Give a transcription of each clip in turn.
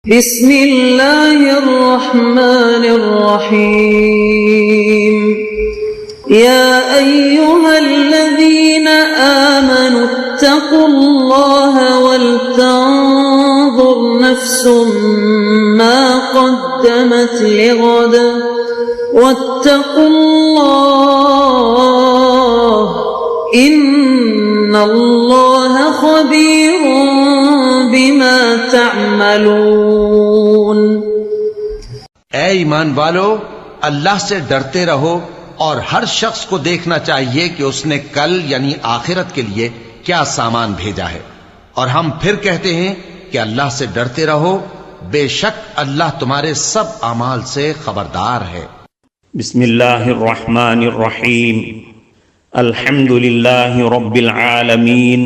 بسم اللہ الرحمن الرحیم یا ایہا الذین آمنوا اتقوا اللہ ولتنظر نفس ما قدمت لغد واتقوا اللہ ان اللہ خبیر بما تعملون۔ اے ایمان والو، اللہ سے ڈرتے رہو اور ہر شخص کو دیکھنا چاہیے کہ اس نے کل یعنی آخرت کے لیے کیا سامان بھیجا ہے، اور ہم پھر کہتے ہیں کہ اللہ سے ڈرتے رہو، بے شک اللہ تمہارے سب اعمال سے خبردار ہے۔ بسم اللہ الرحمن الرحیم، الحمد للہ رب العالمین،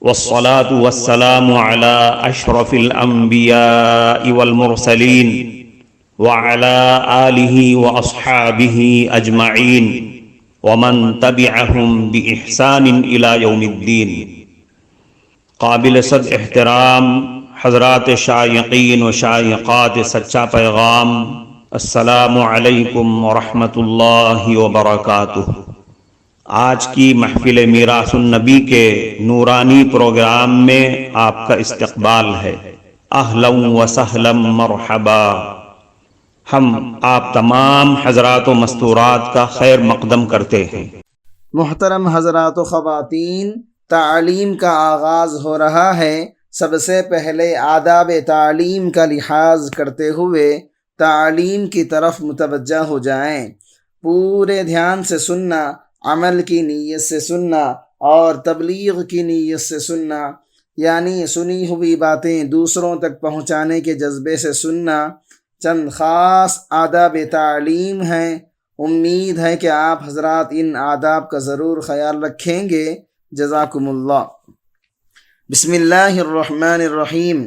والصلاة والسلام على اشرف الانبیاء والمرسلین وعلى آلہ واصحابہ اجمعین ومن تبعہم بإحسان الى یوم الدین۔ قابل صد احترام حضرات شائقین و شائقات سچا پیغام، السلام علیکم ورحمۃ اللہ وبرکاتہ۔ آج کی محفل میراث النبی کے نورانی پروگرام میں آپ کا استقبال ہے۔ اہلا و سہلا مرحبا۔ ہم آپ تمام حضرات و مستورات کا خیر مقدم کرتے ہیں۔ محترم حضرات و خواتین، تعلیم کا آغاز ہو رہا ہے۔ سب سے پہلے آداب تعلیم کا لحاظ کرتے ہوئے تعلیم کی طرف متوجہ ہو جائیں۔ پورے دھیان سے سننا، عمل کی نیت سے سننا اور تبلیغ کی نیت سے سننا، یعنی سنی ہوئی باتیں دوسروں تک پہنچانے کے جذبے سے سننا، چند خاص آداب تعلیم ہیں۔ امید ہے کہ آپ حضرات ان آداب کا ضرور خیال رکھیں گے۔ جزاکم اللہ۔ بسم اللہ الرحمن الرحیم۔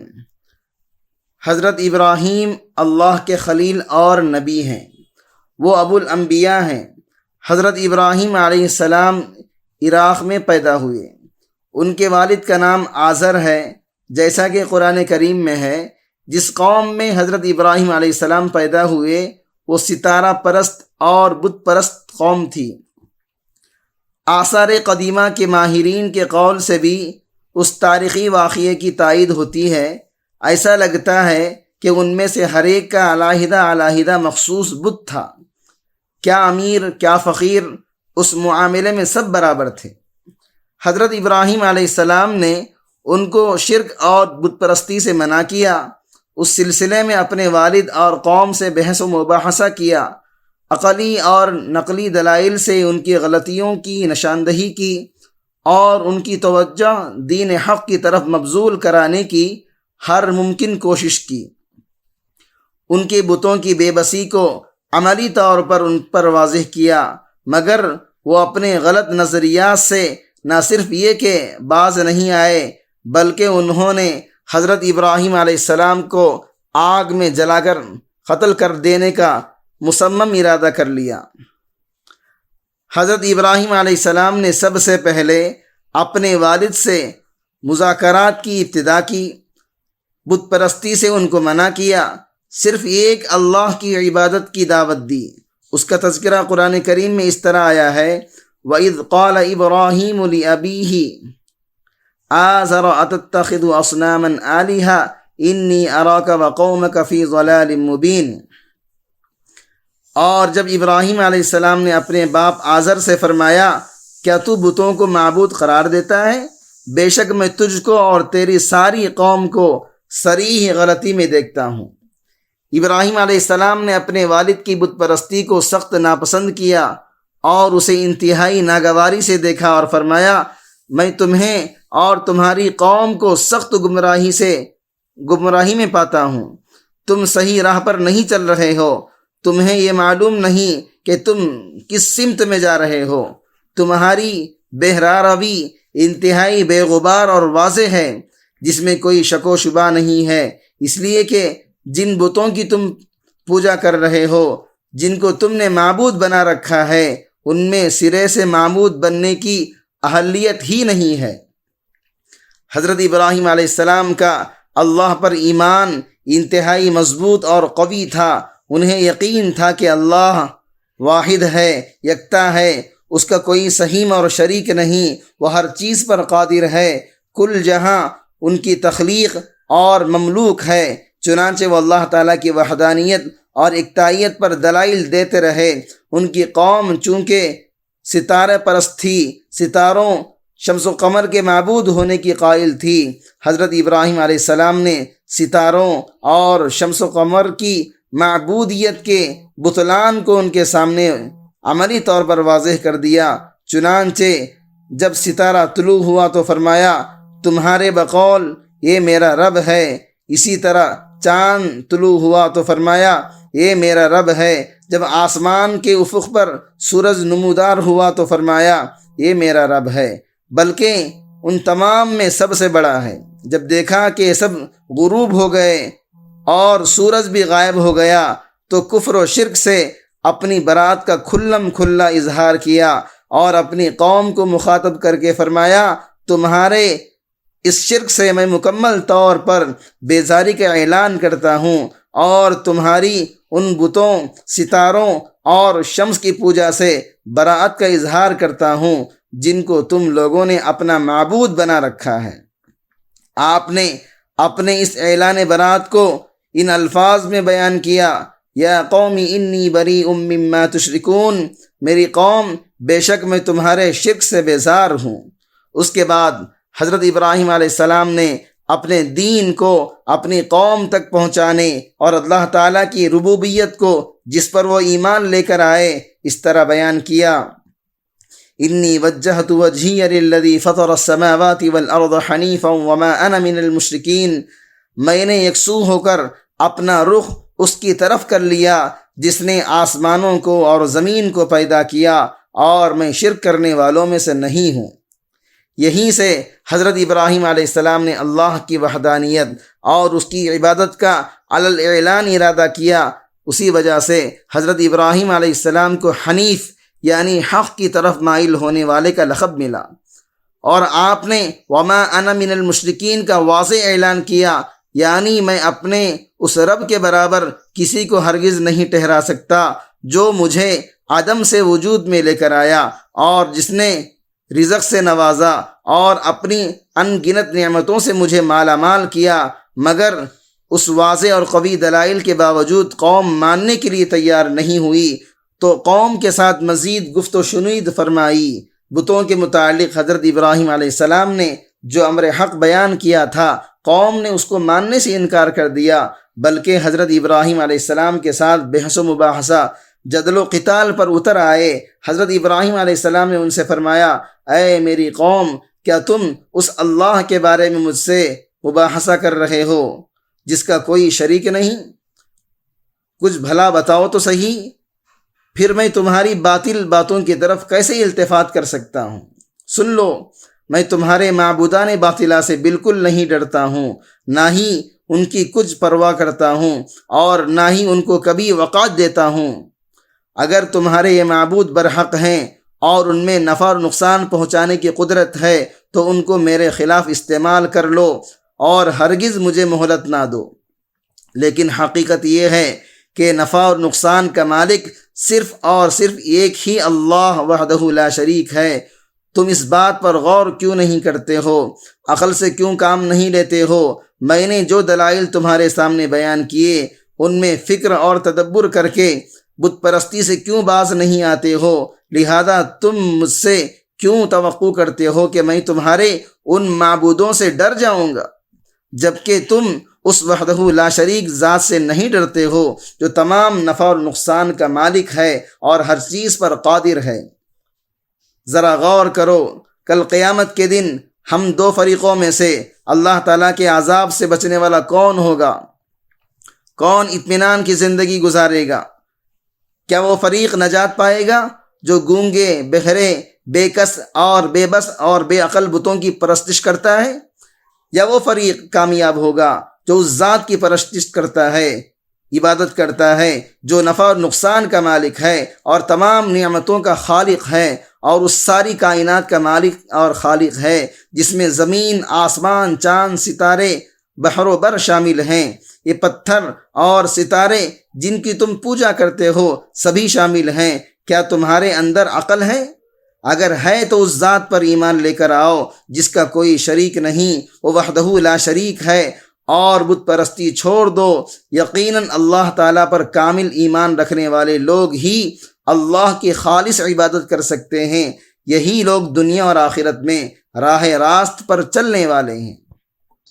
حضرت ابراہیم اللہ کے خلیل اور نبی ہیں، وہ ابو الانبیاء ہیں۔ حضرت ابراہیم علیہ السلام عراق میں پیدا ہوئے۔ ان کے والد کا نام آزر ہے، جیسا کہ قرآن کریم میں ہے۔ جس قوم میں حضرت ابراہیم علیہ السلام پیدا ہوئے وہ ستارہ پرست اور بت پرست قوم تھی۔ آثار قدیمہ کے ماہرین کے قول سے بھی اس تاریخی واقعے کی تائید ہوتی ہے۔ ایسا لگتا ہے کہ ان میں سے ہر ایک کا علیحدہ علیحدہ مخصوص بت تھا۔ کیا امیر کیا فقیر، اس معاملے میں سب برابر تھے۔ حضرت ابراہیم علیہ السلام نے ان کو شرک اور بت پرستی سے منع کیا۔ اس سلسلے میں اپنے والد اور قوم سے بحث و مباحثہ کیا، عقلی اور نقلی دلائل سے ان کی غلطیوں کی نشاندہی کی اور ان کی توجہ دین حق کی طرف مبذول کرانے کی ہر ممکن کوشش کی۔ ان کے بتوں کی بے بسی کو عملی طور پر ان پر واضح کیا، مگر وہ اپنے غلط نظریات سے نہ صرف یہ کہ باز نہیں آئے، بلکہ انہوں نے حضرت ابراہیم علیہ السلام کو آگ میں جلا کر قتل کر دینے کا مصمم ارادہ کر لیا۔ حضرت ابراہیم علیہ السلام نے سب سے پہلے اپنے والد سے مذاکرات کی ابتدا کی، بت پرستی سے ان کو منع کیا، صرف ایک اللہ کی عبادت کی دعوت دی۔ اس کا تذکرہ قرآن کریم میں اس طرح آیا ہے، وَإِذْ قَالَ إِبْرَاهِيمُ لِأَبِيهِ آزَرَ أَتَتَّخِذُ أَصْنَامًا آلِهَةً إِنِّي أَرَاكَ وَقَوْمَكَ فِي ضَلَالٍ مُبِينٍ۔ اور جب ابراہیم علیہ السلام نے اپنے باپ آزر سے فرمایا، کیا تو بتوں کو معبود قرار دیتا ہے؟ بے شک میں تجھ کو اور تیری ساری قوم کو صریح غلطی میں دیکھتا ہوں۔ ابراہیم علیہ السلام نے اپنے والد کی بت پرستی کو سخت ناپسند کیا اور اسے انتہائی ناگواری سے دیکھا اور فرمایا، میں تمہیں اور تمہاری قوم کو سخت گمراہی میں پاتا ہوں۔ تم صحیح راہ پر نہیں چل رہے ہو۔ تمہیں یہ معلوم نہیں کہ تم کس سمت میں جا رہے ہو۔ تمہاری بہراروی انتہائی بے غبار اور واضح ہے، جس میں کوئی شک و شبہ نہیں ہے، اس لیے کہ جن بتوں کی تم پوجا کر رہے ہو، جن کو تم نے معبود بنا رکھا ہے، ان میں سرے سے معبود بننے کی اہلیت ہی نہیں ہے۔ حضرت ابراہیم علیہ السلام کا اللہ پر ایمان انتہائی مضبوط اور قوی تھا۔ انہیں یقین تھا کہ اللہ واحد ہے، یکتا ہے، اس کا کوئی سہیم اور شریک نہیں، وہ ہر چیز پر قادر ہے، کل جہاں ان کی تخلیق اور مملوک ہے۔ چنانچہ وہ اللہ تعالیٰ کی وحدانیت اور اکتائیت پر دلائل دیتے رہے۔ ان کی قوم چونکہ ستارہ پرست تھی، ستاروں شمس و قمر کے معبود ہونے کی قائل تھی، حضرت ابراہیم علیہ السلام نے ستاروں اور شمس و قمر کی معبودیت کے بطلان کو ان کے سامنے عملی طور پر واضح کر دیا۔ چنانچہ جب ستارہ طلوع ہوا تو فرمایا تمہارے بقول یہ میرا رب ہے، اسی طرح چاند طلوع ہوا تو فرمایا یہ میرا رب ہے۔ جب آسمان کے افق پر سورج نمودار ہوا تو فرمایا یہ میرا رب ہے، بلکہ ان تمام میں سب سے بڑا ہے۔ جب دیکھا کہ سب غروب ہو گئے اور سورج بھی غائب ہو گیا تو کفر و شرک سے اپنی برات کا کھلم کھلا اظہار کیا اور اپنی قوم کو مخاطب کر کے فرمایا تمہارے اس شرک سے میں مکمل طور پر بیزاری کا اعلان کرتا ہوں اور تمہاری ان بتوں، ستاروں اور شمس کی پوجا سے براعت کا اظہار کرتا ہوں جن کو تم لوگوں نے اپنا معبود بنا رکھا ہے۔ آپ نے اپنے اس اعلان برات کو ان الفاظ میں بیان کیا، یا قوم انی بریء مما تشرکون، میری قوم بے شک میں تمہارے شرک سے بیزار ہوں۔ اس کے بعد حضرت ابراہیم علیہ السلام نے اپنے دین کو اپنی قوم تک پہنچانے اور اللہ تعالیٰ کی ربوبیت کو جس پر وہ ایمان لے کر آئے اس طرح بیان کیا، انی وجہت وجہی للذی فطر السماوات والارض حنیفا وما انا من المشرکین، میں نے یکسو ہو کر اپنا رخ اس کی طرف کر لیا جس نے آسمانوں کو اور زمین کو پیدا کیا اور میں شرک کرنے والوں میں سے نہیں ہوں۔ یہیں سے حضرت ابراہیم علیہ السلام نے اللہ کی وحدانیت اور اس کی عبادت کا علی الاعلان ارادہ کیا۔ اسی وجہ سے حضرت ابراہیم علیہ السلام کو حنیف یعنی حق کی طرف مائل ہونے والے کا لقب ملا، اور آپ نے وما انا من المشرکین کا واضح اعلان کیا، یعنی میں اپنے اس رب کے برابر کسی کو ہرگز نہیں ٹھہرا سکتا جو مجھے عدم سے وجود میں لے کر آیا اور جس نے رزق سے نوازا اور اپنی ان گنت نعمتوں سے مجھے مالا مال کیا، مگر اس واضح اور قوی دلائل کے باوجود قوم ماننے کے لیے تیار نہیں ہوئی تو قوم کے ساتھ مزید گفت و شنید فرمائی۔ بتوں کے متعلق حضرت ابراہیم علیہ السلام نے جو امر حق بیان کیا تھا قوم نے اس کو ماننے سے انکار کر دیا، بلکہ حضرت ابراہیم علیہ السلام کے ساتھ بحث و مباحثہ، جدل و قتال پر اتر آئے۔ حضرت ابراہیم علیہ السلام نے ان سے فرمایا اے میری قوم، کیا تم اس اللہ کے بارے میں مجھ سے مباحثہ کر رہے ہو جس کا کوئی شریک نہیں؟ کچھ بھلا بتاؤ تو صحیح، پھر میں تمہاری باطل باتوں کی طرف کیسے التفات کر سکتا ہوں؟ سن لو، میں تمہارے معبودان باطلہ سے بالکل نہیں ڈرتا ہوں، نہ ہی ان کی کچھ پرواہ کرتا ہوں اور نہ ہی ان کو کبھی وقات دیتا ہوں۔ اگر تمہارے یہ معبود برحق ہیں اور ان میں نفع اور نقصان پہنچانے کی قدرت ہے تو ان کو میرے خلاف استعمال کر لو اور ہرگز مجھے مہلت نہ دو، لیکن حقیقت یہ ہے کہ نفع اور نقصان کا مالک صرف اور صرف ایک ہی اللہ وحدہ لا شریک ہے۔ تم اس بات پر غور کیوں نہیں کرتے ہو؟ عقل سے کیوں کام نہیں لیتے ہو؟ میں نے جو دلائل تمہارے سامنے بیان کیے ان میں فکر اور تدبر کر کے بت پرستی سے کیوں باز نہیں آتے ہو؟ لہذا تم مجھ سے کیوں توقع کرتے ہو کہ میں تمہارے ان معبودوں سے ڈر جاؤں گا، جبکہ تم اس وحدہ لا شریک ذات سے نہیں ڈرتے ہو جو تمام نفع اور نقصان کا مالک ہے اور ہر چیز پر قادر ہے۔ ذرا غور کرو، کل قیامت کے دن ہم دو فریقوں میں سے اللہ تعالیٰ کے عذاب سے بچنے والا کون ہوگا؟ کون اطمینان کی زندگی گزارے گا؟ کیا وہ فریق نجات پائے گا جو گونگے، بہرے، بے کس اور بے بس اور بے عقل بتوں کی پرستش کرتا ہے، یا وہ فریق کامیاب ہوگا جو اس ذات کی پرستش کرتا ہے، عبادت کرتا ہے جو نفع اور نقصان کا مالک ہے اور تمام نعمتوں کا خالق ہے اور اس ساری کائنات کا مالک اور خالق ہے جس میں زمین، آسمان، چاند، ستارے، بحر و بر شامل ہیں، یہ پتھر اور ستارے جن کی تم پوجا کرتے ہو سبھی شامل ہیں۔ کیا تمہارے اندر عقل ہے؟ اگر ہے تو اس ذات پر ایمان لے کر آؤ جس کا کوئی شریک نہیں، وہ وحدہ لا شریک ہے، اور بت پرستی چھوڑ دو۔ یقیناً اللہ تعالیٰ پر کامل ایمان رکھنے والے لوگ ہی اللہ کی خالص عبادت کر سکتے ہیں، یہی لوگ دنیا اور آخرت میں راہ راست پر چلنے والے ہیں۔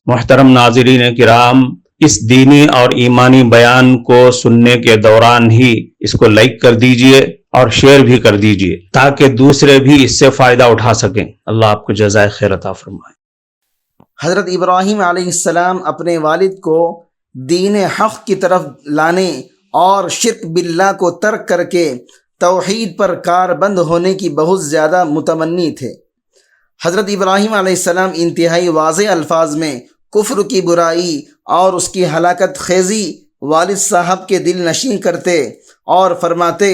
محترم ناظرین کرام، اس دینی اور ایمانی بیان کو سننے کے دوران ہی اس کو لائک کر دیجئے اور شیئر بھی کر دیجئے تاکہ دوسرے بھی اس سے فائدہ اٹھا سکیں۔ اللہ آپ کو جزائے خیر عطا فرمائے۔ حضرت ابراہیم علیہ السلام اپنے والد کو دین حق کی طرف لانے اور شرک باللہ کو ترک کر کے توحید پر کار بند ہونے کی بہت زیادہ متمنی تھے۔ حضرت ابراہیم علیہ السلام انتہائی واضح الفاظ میں کفر کی برائی اور اس کی ہلاکت خیزی والد صاحب کے دل نشین کرتے اور فرماتے،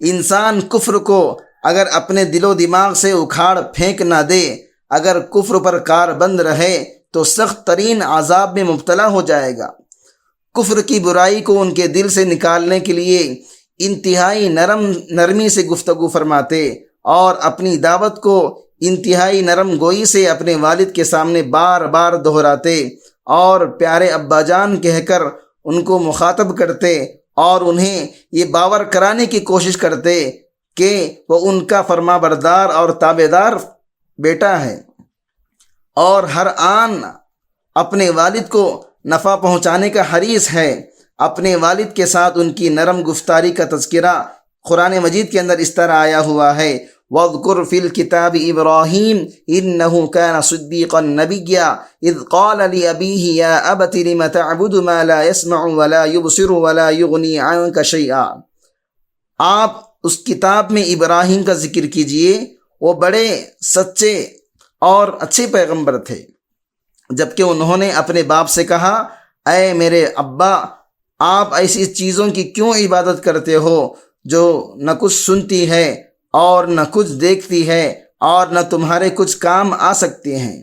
انسان کفر کو اگر اپنے دل و دماغ سے اکھاڑ پھینک نہ دے، اگر کفر پر کار بند رہے تو سخت ترین عذاب میں مبتلا ہو جائے گا۔ کفر کی برائی کو ان کے دل سے نکالنے کے لیے انتہائی نرمی سے گفتگو فرماتے اور اپنی دعوت کو انتہائی نرم گوئی سے اپنے والد کے سامنے بار بار دہراتے اور پیارے ابا جان کہہ کر ان کو مخاطب کرتے اور انہیں یہ باور کرانے کی کوشش کرتے کہ وہ ان کا فرما بردار اور تابع دار بیٹا ہے اور ہر آن اپنے والد کو نفع پہنچانے کا حریص ہے۔ اپنے والد کے ساتھ ان کی نرم گفتاری کا تذکرہ قرآن مجید کے اندر اس طرح آیا ہوا ہے، وَاذْكُرْ فِي الْكِتَابِ إِبْرَاهِيمَ إِنَّهُ كَانَ صِدِّيقًا نَبِيًّا إِذْ قَالَ لِأَبِيهِ يَا أَبَتِ لِمَ تَعْبُدُ مَا لَا يَسْمَعُ وَلَا يُبْصِرُ وَلَا يُغْنِي عَنْكَ شَيْئًا۔ آپ اس کتاب میں ابراہیم کا ذکر کیجئے، وہ بڑے سچے اور اچھے پیغمبر تھے، جبکہ انہوں نے اپنے باپ سے کہا، اے میرے ابا، آپ ایسی چیزوں کی کیوں عبادت کرتے ہو جو نہ کچھ سنتی ہے اور نہ کچھ دیکھتی ہے اور نہ تمہارے کچھ کام آ سکتے ہیں۔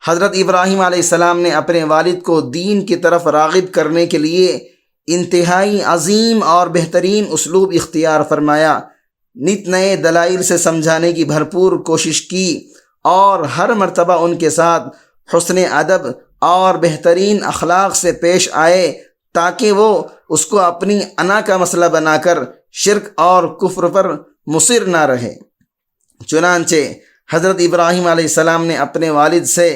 حضرت ابراہیم علیہ السلام نے اپنے والد کو دین کی طرف راغب کرنے کے لیے انتہائی عظیم اور بہترین اسلوب اختیار فرمایا، نت نئے دلائل سے سمجھانے کی بھرپور کوشش کی اور ہر مرتبہ ان کے ساتھ حسن ادب اور بہترین اخلاق سے پیش آئے تاکہ وہ اس کو اپنی انا کا مسئلہ بنا کر شرک اور کفر پر مصر نہ رہے۔ چنانچہ حضرت ابراہیم علیہ السلام نے اپنے والد سے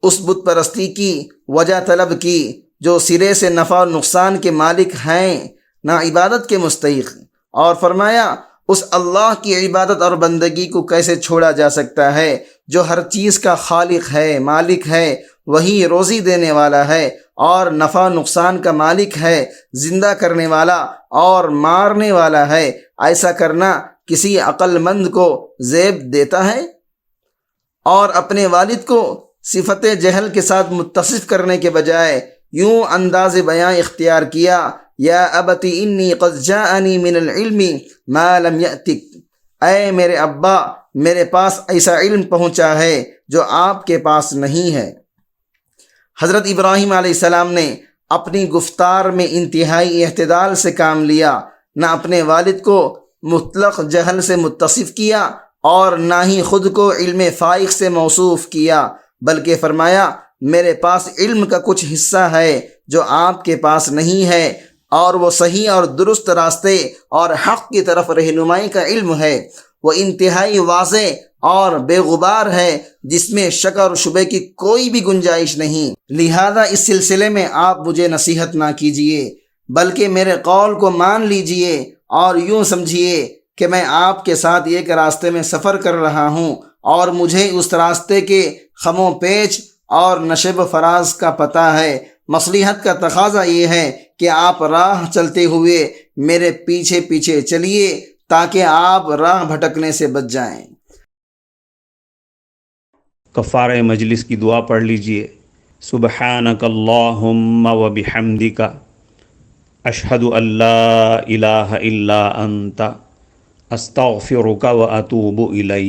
اس بت پرستی کی وجہ طلب کی جو سرے سے نفع و نقصان کے مالک ہیں، نہ عبادت کے مستحق، اور فرمایا اس اللہ کی عبادت اور بندگی کو کیسے چھوڑا جا سکتا ہے جو ہر چیز کا خالق ہے، مالک ہے، وہی روزی دینے والا ہے اور نفع نقصان کا مالک ہے، زندہ کرنے والا اور مارنے والا ہے۔ ایسا کرنا کسی عقل مند کو زیب دیتا ہے؟ اور اپنے والد کو صفت جہل کے ساتھ متصف کرنے کے بجائے یوں انداز بیان اختیار کیا، یا ابتی انی قد جاءنی من العلم ما لم یأتک، اے میرے ابا، میرے پاس ایسا علم پہنچا ہے جو آپ کے پاس نہیں ہے۔ حضرت ابراہیم علیہ السلام نے اپنی گفتار میں انتہائی اعتدال سے کام لیا، نہ اپنے والد کو مطلق جہل سے متصف کیا اور نہ ہی خود کو علم فائق سے موصوف کیا، بلکہ فرمایا میرے پاس علم کا کچھ حصہ ہے جو آپ کے پاس نہیں ہے، اور وہ صحیح اور درست راستے اور حق کی طرف رہنمائی کا علم ہے، وہ انتہائی واضح اور بے غبار ہے جس میں شک اور شبہ کی کوئی بھی گنجائش نہیں۔ لہذا اس سلسلے میں آپ مجھے نصیحت نہ کیجیے بلکہ میرے قول کو مان لیجیے اور یوں سمجھیے کہ میں آپ کے ساتھ ایک راستے میں سفر کر رہا ہوں اور مجھے اس راستے کے خم و پیچ اور نشیب و فراز کا پتہ ہے۔ مصلحت کا تقاضا یہ ہے کہ آپ راہ چلتے ہوئے میرے پیچھے پیچھے چلیے تاکہ آپ راہ بھٹکنے سے بچ جائیں۔ کفارہ مجلس کی دعا پڑھ لیجئے۔ سبحانک اللہم و بحمدک، اشہد ان لا الہ الا انت، استغفرک و اتوب الیک۔